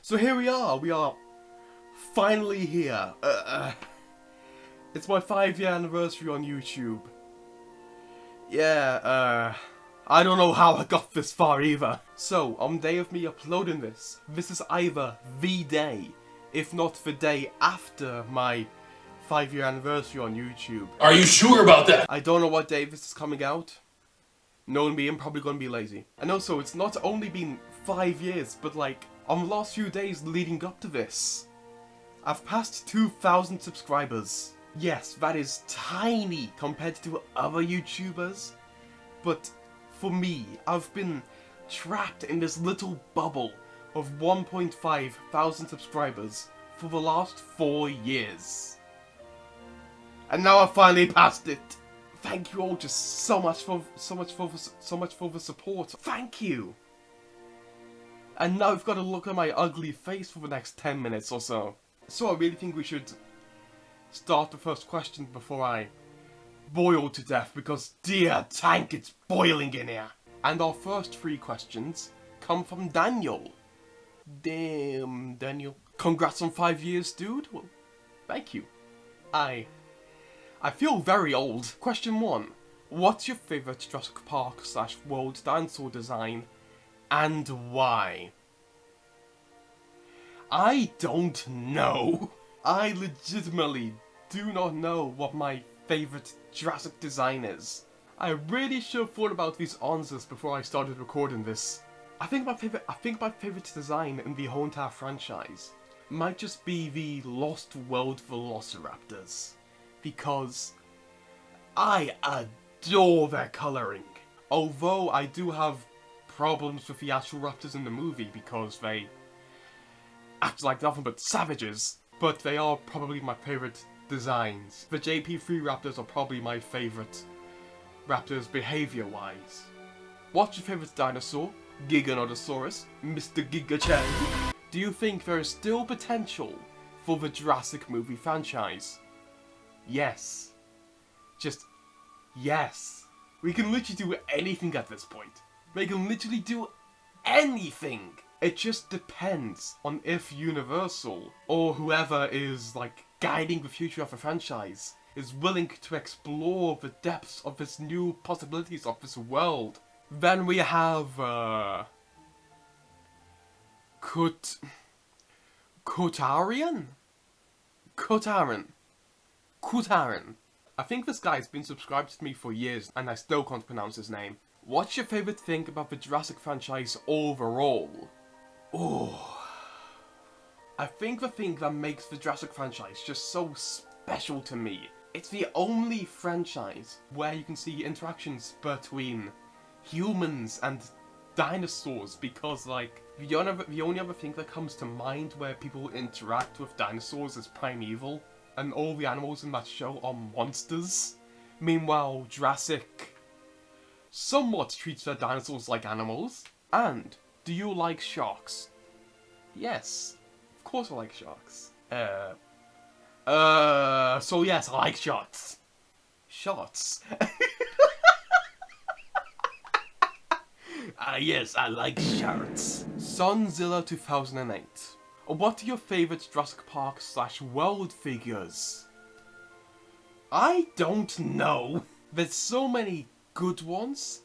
So here we are finally here. It's my 5-year anniversary on YouTube. Yeah, I don't know how I got this far either. So, on the day of me uploading this is either the day, if not the day after my 5-year anniversary on YouTube. Are you sure about that? I don't know what day this is coming out. Knowing me, I'm probably gonna be lazy. And also, it's not only been 5 years, but like, on the last few days leading up to this, I've passed 2,000 subscribers. Yes, that is tiny compared to other YouTubers, but for me, I've been trapped in this little bubble of 1.5 thousand subscribers for the last 4 years. And now I've finally passed it. Thank you all just so much for the support. Thank you. And now I've got to look at my ugly face for the next 10 minutes or so. So I really think we should start the first question before I boil to death, because dear tank, it's boiling in here. And our first 3 questions come from Daniel. Damn, Daniel. Congrats on 5 years, dude. Well, thank you. I feel very old. Question 1. What's your favourite Jurassic Park / World dinosaur design, and why? I don't know. I legitimately do not know what my favourite Jurassic design is. I really should have thought about these answers before I started recording this. I think my favourite design in the whole entire franchise might just be the Lost World Velociraptors, because I adore their colouring. Although I do have problems with the actual raptors in the movie because they act like nothing but savages, but they are probably my favourite designs. The JP3 raptors are probably my favourite raptors behaviour-wise. What's your favourite dinosaur? Giganotosaurus? Mr. Giga-chan? Do you think there is still potential for the Jurassic movie franchise? Yes. Just yes. We can literally do anything at this point. They can literally do anything. It just depends on if Universal, or whoever is like guiding the future of the franchise, is willing to explore the depths of this new possibilities of this world. Then we have Kotarian? I think this guy's been subscribed to me for years and I still can't pronounce his name. What's your favourite thing about the Jurassic franchise overall? Oh, I think the thing that makes the Jurassic franchise just so special to me, it's the only franchise where you can see interactions between humans and dinosaurs, because like, the only other thing that comes to mind where people interact with dinosaurs is Primeval, and all the animals in that show are monsters. Meanwhile, Jurassic somewhat treats their dinosaurs like animals. And do you like sharks? Yes, of course I like sharks. So yes, I like sharks. Sharks. Yes, I like sharks. Sunzilla 2008. What are your favourite Jurassic Park / World figures? I don't know. There's so many good ones.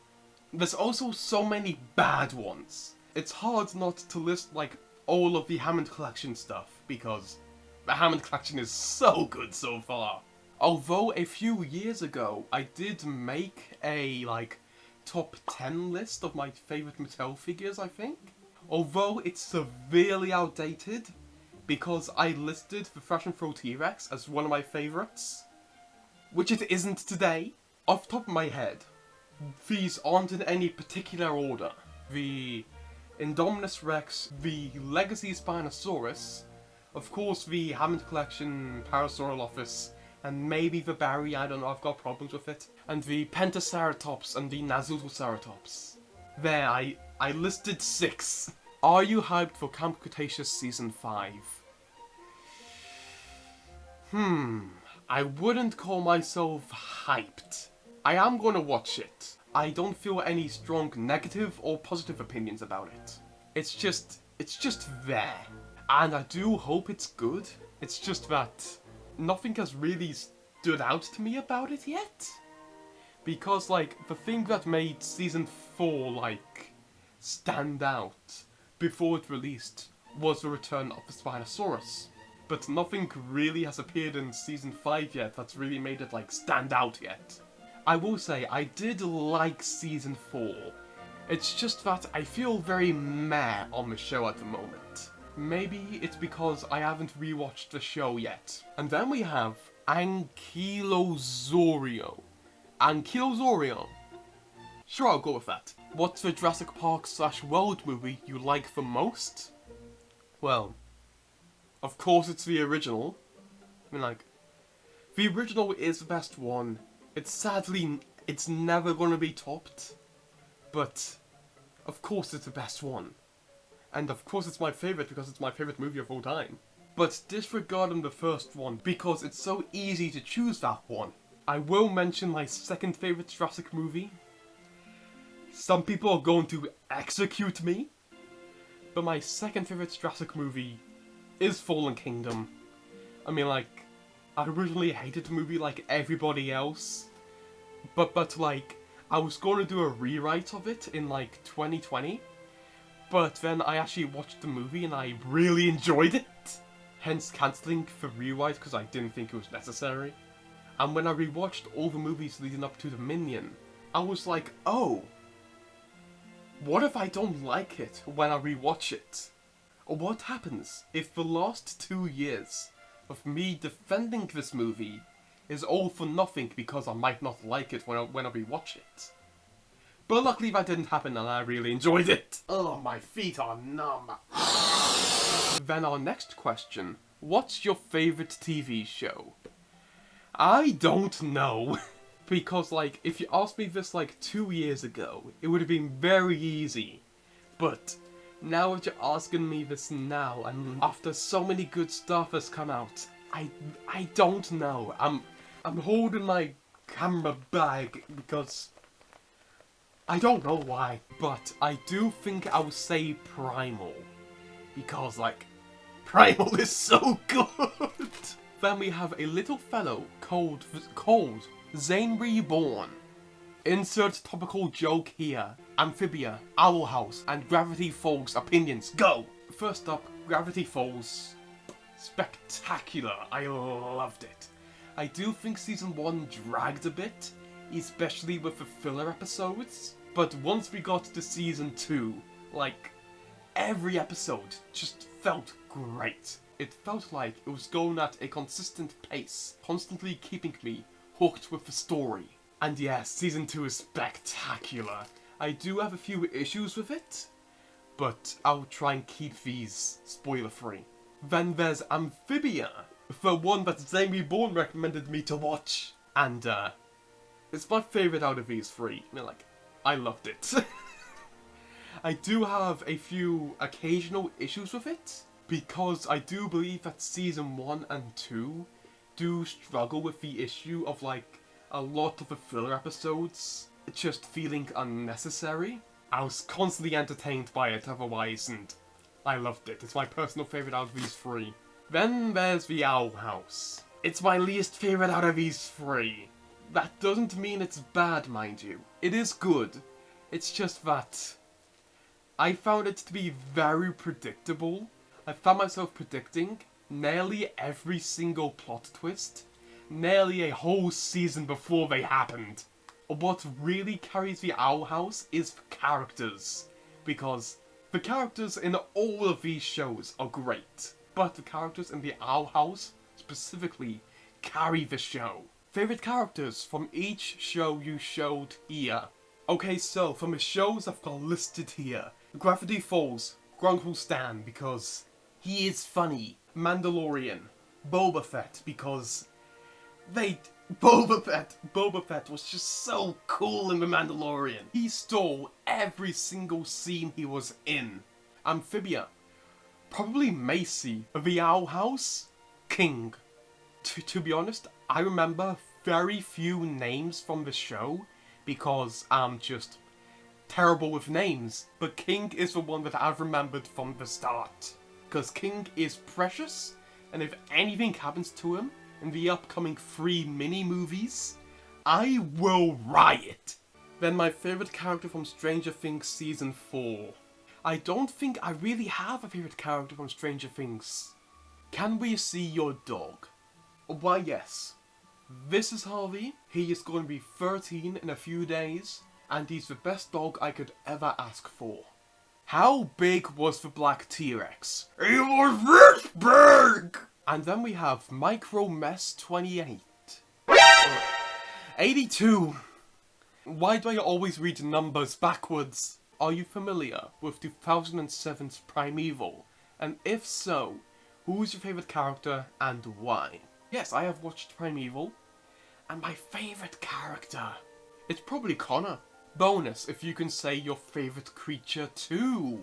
There's also so many bad ones. It's hard not to list like all of the Hammond Collection stuff, because the Hammond Collection is so good so far. Although a few years ago I did make a like top 10 list of my favourite Mattel figures, I think. Although it's severely outdated, because I listed the Fresh and Throw T-Rex as one of my favourites, which it isn't today. Off the top of my head, these aren't in any particular order. The Indominus Rex, the Legacy Spinosaurus, of course the Hammond Collection Parasaurolophus, and maybe the Barry, I don't know, I've got problems with it, and the Pentaceratops and the Nazutoceratops. There, I listed 6. Are you hyped for Camp Cretaceous Season 5? I wouldn't call myself hyped. I am gonna watch it. I don't feel any strong negative or positive opinions about it. It's just there. and I do hope it's good. It's just that nothing has really stood out to me about it yet. Because, like, the thing that made Season 4, like, stand out before it released was the return of the Spinosaurus. But nothing really has appeared in Season 5 yet that's really made it, like, stand out yet. I will say, I did like Season 4. It's just that I feel very meh on the show at the moment. Maybe it's because I haven't rewatched the show yet. And then we have Ankylosaurian. Ankylosaurian. Sure, I'll go with that. What's the Jurassic Park / World movie you like the most? Well, of course it's the original. I mean, like, the original is the best one. It's never gonna be topped. But, of course it's the best one. And of course it's my favourite because it's my favourite movie of all time. But disregarding the first one because it's so easy to choose that one. I will mention my second favourite Jurassic movie. Some people are going to execute me. But my second favourite Jurassic movie is Fallen Kingdom. I mean, like, I originally hated the movie like everybody else. But like, I was going to do a rewrite of it in like 2020. But then I actually watched the movie and I really enjoyed it. Hence cancelling the rewrite because I didn't think it was necessary. And when I rewatched all the movies leading up to the Minion, I was like, oh, what if I don't like it when I rewatch it? Or what happens if the last 2 years of me defending this movie is all for nothing because I might not like it when I rewatch it? But luckily that didn't happen and I really enjoyed it. Oh, my feet are numb. Then our next question. What's your favourite TV show? I don't know. Because, like, if you asked me this, like, 2 years ago, it would have been very easy. But now that you're asking me this now, and after so many good stuff has come out, I don't know. I'm holding my camera bag because I don't know why, but I do think I would say Primal. Because, like, Primal is so good! Then we have a little fellow called Zane Reborn. Insert topical joke here. Amphibia, Owl House, and Gravity Falls opinions. Go! First up, Gravity Falls. Spectacular. I loved it. I do think Season 1 dragged a bit, especially with the filler episodes. But once we got to Season 2, like, every episode just felt great. It felt like it was going at a consistent pace, constantly keeping me hooked with the story. And yes, Season 2 is spectacular. I do have a few issues with it, but I'll try and keep these spoiler-free. Then there's Amphibia, the one that Zane Reborn recommended me to watch. And, it's my favourite out of these three. I mean, like, I loved it. I do have a few occasional issues with it, because I do believe that Season 1 and 2 do struggle with the issue of, like, a lot of the filler episodes just feeling unnecessary. I was constantly entertained by it otherwise, and I loved it. It's my personal favourite out of these three. Then there's the Owl House. It's my least favourite out of these three. That doesn't mean it's bad, mind you. It is good. It's just that I found it to be very predictable. I found myself predicting nearly every single plot twist, nearly a whole season before they happened. What really carries the Owl House is the characters, because the characters in all of these shows are great, but the characters in the Owl House specifically carry the show. Favourite characters from each show you showed here. Okay, so from the shows I've got listed here, Gravity Falls, Grunkle Stan because he is funny. Mandalorian, Boba Fett because Boba Fett was just so cool in The Mandalorian. He stole every single scene he was in. Amphibia, probably Macy. The Owl House, King. To be honest, I remember very few names from the show because I'm just terrible with names, but King is the one that I've remembered from the start. because King is precious, and if anything happens to him in the upcoming 3 mini-movies, I will riot! Then my favourite character from Stranger Things Season 4. I don't think I really have a favourite character from Stranger Things. Can we see your dog? Why yes. This is Harvey. He is going to be 13 in a few days, and he's the best dog I could ever ask for. How big was the black T-Rex? He was this big! And then we have Micro Mess 28. 82. Why do I always read numbers backwards? Are you familiar with 2007's Primeval? And if so, who's your favourite character and why? Yes, I have watched Primeval, and my favourite character, it's probably Connor. Bonus if you can say your favourite creature too.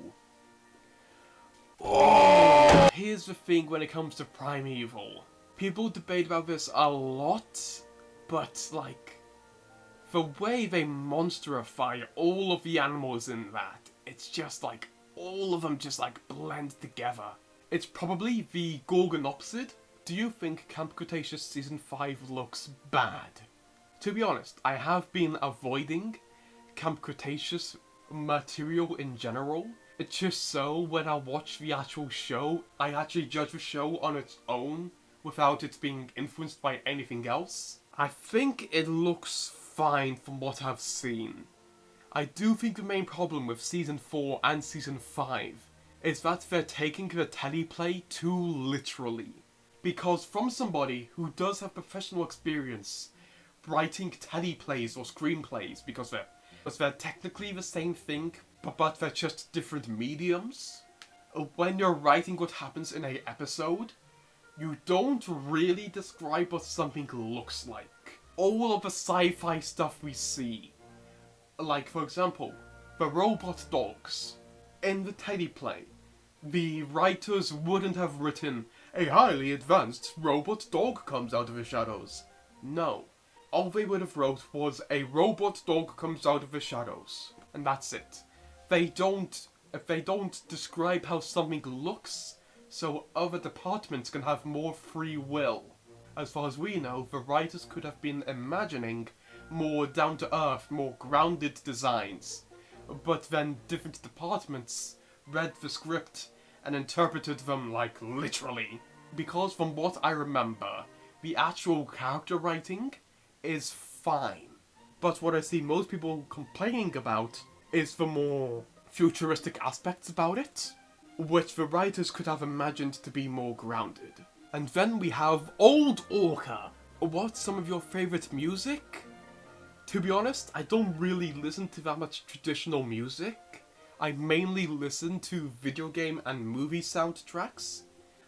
Oh, here's the thing when it comes to Primeval. People debate about this a lot, but like, the way they monsterify all of the animals in that, it's just like, all of them just like blend together. It's probably the Gorgonopsid. Do you think Camp Cretaceous Season 5 looks bad? To be honest, I have been avoiding Camp Cretaceous material in general. It's just so when I watch the actual show, I actually judge the show on its own without it being influenced by anything else. I think it looks fine from what I've seen. I do think the main problem with Season 4 and Season 5 is that they're taking the teleplay too literally. Because from somebody who does have professional experience writing teleplays or screenplays, because they're technically the same thing, but they're just different mediums. When you're writing what happens in an episode, you don't really describe what something looks like. All of the sci-fi stuff we see, like for example, the robot dogs, in the teleplay, the writers wouldn't have written, a highly advanced robot dog comes out of the shadows. No. All they would have wrote was, a robot dog comes out of the shadows. And that's it. They don't describe how something looks, so other departments can have more free will. As far as we know, the writers could have been imagining more down-to-earth, more grounded designs. But then different departments read the script and interpreted them like literally. Because from what I remember, the actual character writing is fine. But what I see most people complaining about is the more futuristic aspects about it, which the writers could have imagined to be more grounded. And then we have Old Orca. What's some of your favourite music? To be honest, I don't really listen to that much traditional music. I mainly listen to video game and movie soundtracks.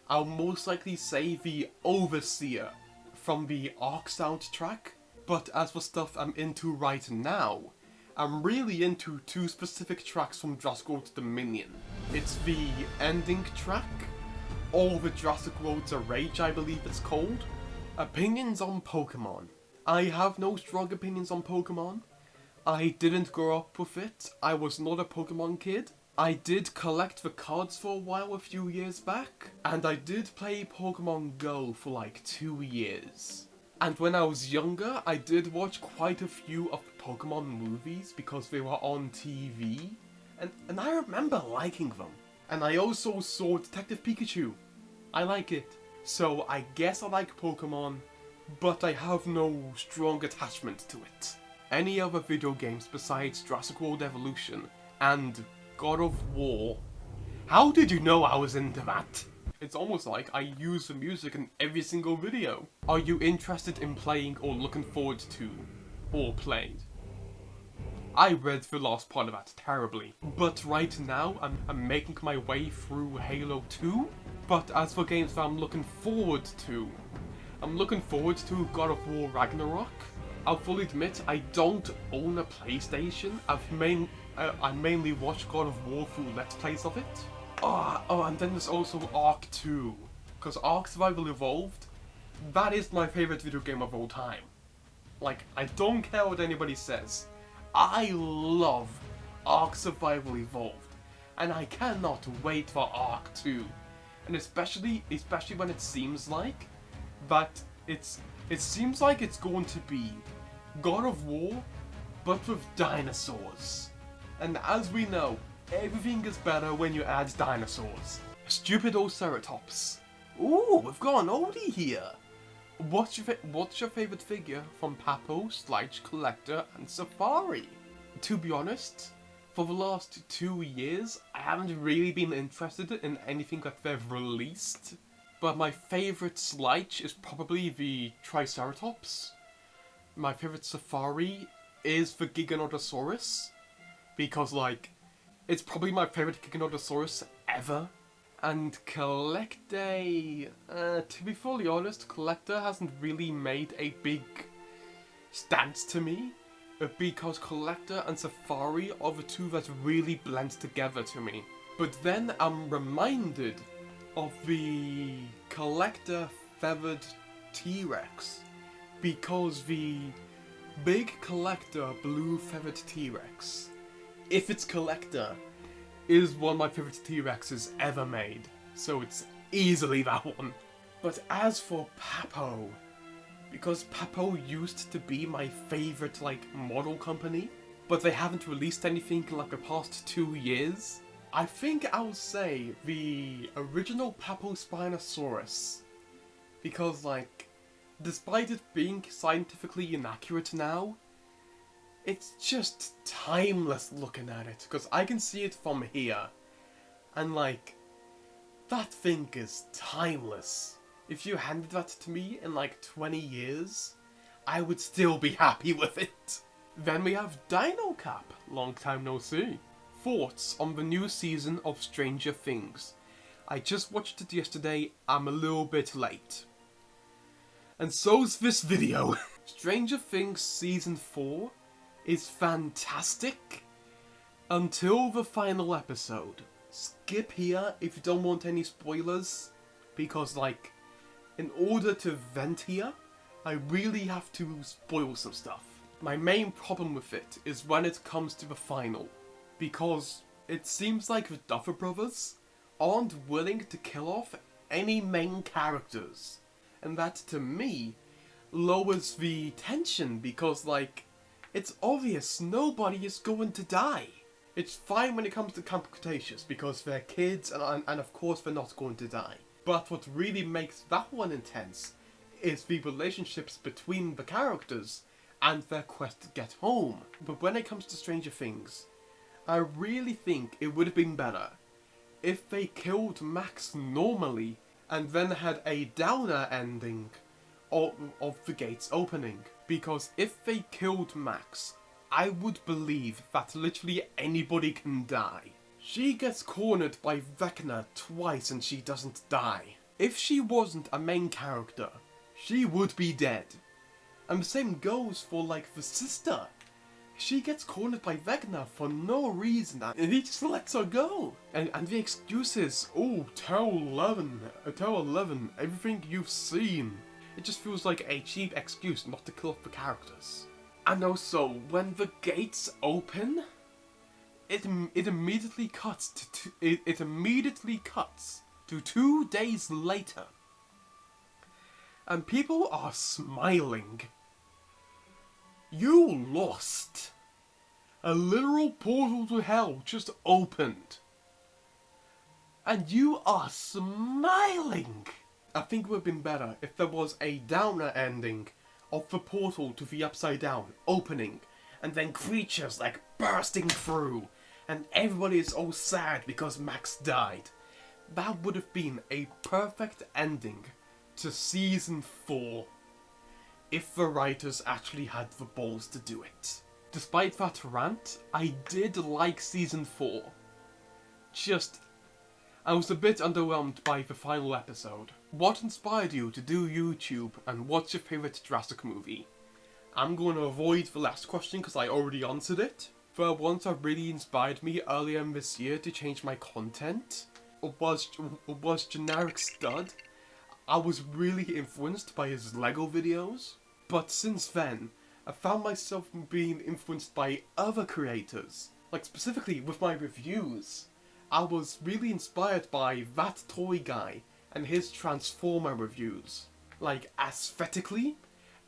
I'll most likely say the Overseer from the Ark soundtrack. But as for stuff I'm into right now, I'm really into 2 specific tracks from Jurassic World Dominion. It's the ending track, All the Jurassic World's a Rage, I believe it's called. Opinions on Pokémon. I have no strong opinions on Pokémon. I didn't grow up with it. I was not a Pokémon kid. I did collect the cards for a while a few years back, and I did play Pokémon Go for like 2 years. And when I was younger, I did watch quite a few of the Pokémon movies because they were on TV, and I remember liking them. And I also saw Detective Pikachu. I like it. So I guess I like Pokémon, but I have no strong attachment to it. Any other video games besides Jurassic World Evolution and God of War? How did you know I was into that? It's almost like I use the music in every single video. Are you interested in playing or looking forward to, or played? I read the last part of that terribly, but right now I'm making my way through Halo 2. But as for games that I'm looking forward to, I'm looking forward to God of War Ragnarok. I'll fully admit I don't own a PlayStation. I mainly watch God of War through Let's Plays of it. Oh, and then there's also Ark 2. Because Ark Survival Evolved, that is my favourite video game of all time. Like, I don't care what anybody says. I love Ark Survival Evolved. And I cannot wait for Ark 2. And especially when it seems like that it seems like it's going to be God of War, but with dinosaurs. And as we know, everything is better when you add dinosaurs. Stupid old Ceratops. Ooh, we've got an oldie here. What's your favourite figure from Papo, Slige, Collector, and Safari? To be honest, for the last 2 years, I haven't really been interested in anything that they've released. But my favourite Slige is probably the Triceratops. My favourite Safari is the Giganotosaurus. Because, like, it's probably my favourite Giganotosaurus ever. And Collector, to be fully honest, Collector hasn't really made a big stance to me. Because Collector and Safari are the two that really blend together to me. But then I'm reminded of the Collector Feathered T-Rex. Because the big Collector Blue Feathered T-Rex, if it's Collector, is one of my favourite T-Rexes ever made. So it's easily that one. But as for Papo, because Papo used to be my favourite, like, model company, but they haven't released anything in, like, the past 2 years, I think I'll say the original Papo Spinosaurus. Because, like, despite it being scientifically inaccurate now, it's just timeless looking at it, because I can see it from here, and like, that thing is timeless. If you handed that to me in like 20 years, I would still be happy with it. Then we have Dino Cap, long time no see. Thoughts on the new season of Stranger Things. I just watched it yesterday, I'm a little bit late. And so's this video. Stranger Things Season 4 is fantastic until the final episode. Skip here if you don't want any spoilers, because like, in order to vent here, I really have to spoil some stuff. My main problem with it is when it comes to the final, because it seems like the Duffer Brothers aren't willing to kill off any main characters, and that to me lowers the tension, because like, it's obvious nobody is going to die. It's fine when it comes to Camp Cretaceous because they're kids and of course they're not going to die. But what really makes that one intense is the relationships between the characters and their quest to get home. But when it comes to Stranger Things, I really think it would have been better if they killed Max normally and then had a downer ending of the gates opening. Because if they killed Max, I would believe that literally anybody can die. She gets cornered by Vecna twice and she doesn't die. If she wasn't a main character, she would be dead. And the same goes for like the sister. She gets cornered by Vecna for no reason and he just lets her go. And the excuses, oh, tell 11, everything you've seen. It just feels like a cheap excuse not to kill off the characters. And also, when the gates open, it immediately cuts to 2 days later, and people are smiling. You lost. A literal portal to hell just opened, and you are smiling. I think it would have been better if there was a downer ending of the portal to the Upside Down opening, and then creatures like bursting through, and everybody is all sad because Max died. That would have been a perfect ending to Season 4, if the writers actually had the balls to do it. Despite that rant, I did like Season 4. I was a bit underwhelmed by the final episode. What inspired you to do YouTube, and what's your favourite Jurassic movie? I'm going to avoid the last question because I already answered it. The ones that really inspired me earlier in this year to change my content was Generic Stud. I was really influenced by his Lego videos, but since then, I found myself being influenced by other creators, like specifically with my reviews. I was really inspired by that toy guy and his Transformer reviews. Like, aesthetically,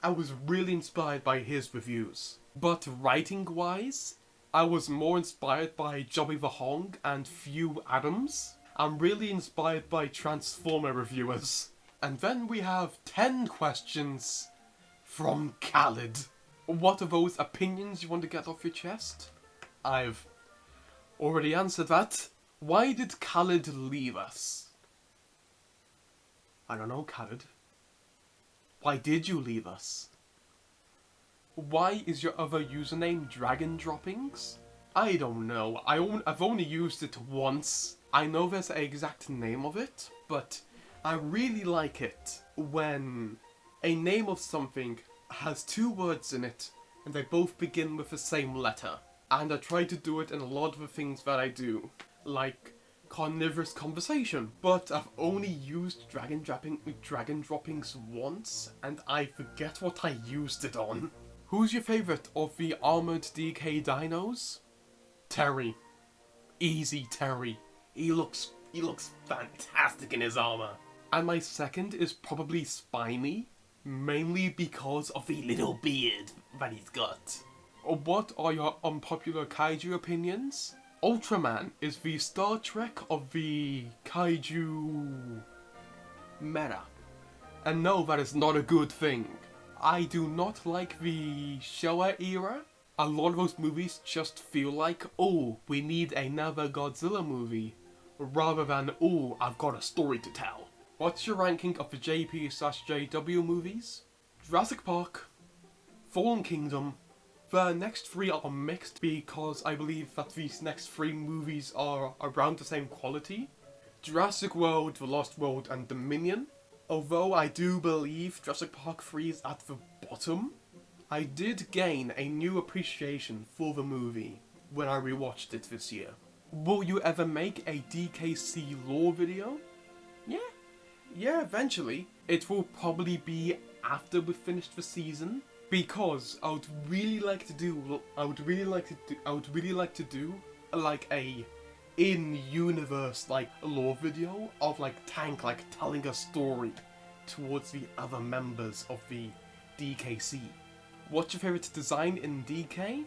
I was really inspired by his reviews. But writing-wise, I was more inspired by Joey the Hong and Few Adams. I'm really inspired by Transformer reviewers. And then we have 10 questions from Khaled. What are those opinions you want to get off your chest? I've already answered that. Why did Khaled leave us? I don't know, Khaled. Why did you leave us? Why is your other username Dragon Droppings? I don't know. I've only used it once. I know there's an exact name of it, but I really like it when a name of something has 2 words in it and they both begin with the same letter. And I try to do it in a lot of the things that I do, like Carnivorous Conversation. But I've only used Dragon Droppings once, and I forget what I used it on. Who's your favourite of the armoured DK dinos? Terry. Easy Terry. He looks fantastic in his armour. And my second is probably Spiny, mainly because of the little beard that he's got. What are your unpopular kaiju opinions? Ultraman is the Star Trek of the kaiju meta. And no, that is not a good thing. I do not like the Showa era. A lot of those movies just feel like, oh, we need another Godzilla movie, rather than, oh, I've got a story to tell. What's your ranking of the JP/JW movies? Jurassic Park, Fallen Kingdom. The next 3 are mixed because I believe that these next 3 movies are around the same quality. Jurassic World, The Lost World and Dominion. Although I do believe Jurassic Park 3 is at the bottom, I did gain a new appreciation for the movie when I rewatched it this year. Will you ever make a DKC lore video? Yeah, eventually. It will probably be after we've finished the season, because I would really like to do like a in-universe like lore video of like Tank like telling a story towards the other members of the DKC. What's your favourite design in DK?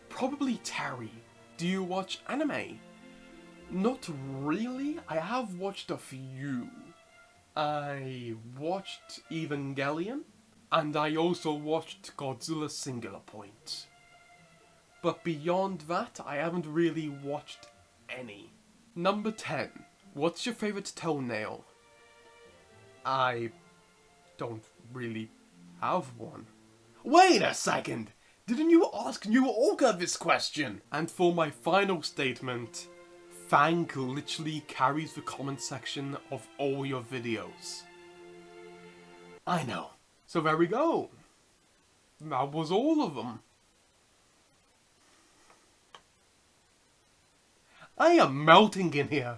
Probably Terry. Do you watch anime? Not really. I have watched a few. I watched Evangelion, and I also watched Godzilla Singular Point. But beyond that, I haven't really watched any. Number 10. What's your favourite toenail? I don't really have one. Wait a second! Didn't you ask New Orca this question? And for my final statement, Fang literally carries the comment section of all your videos. I know. So there we go. That was all of them. I am melting in here.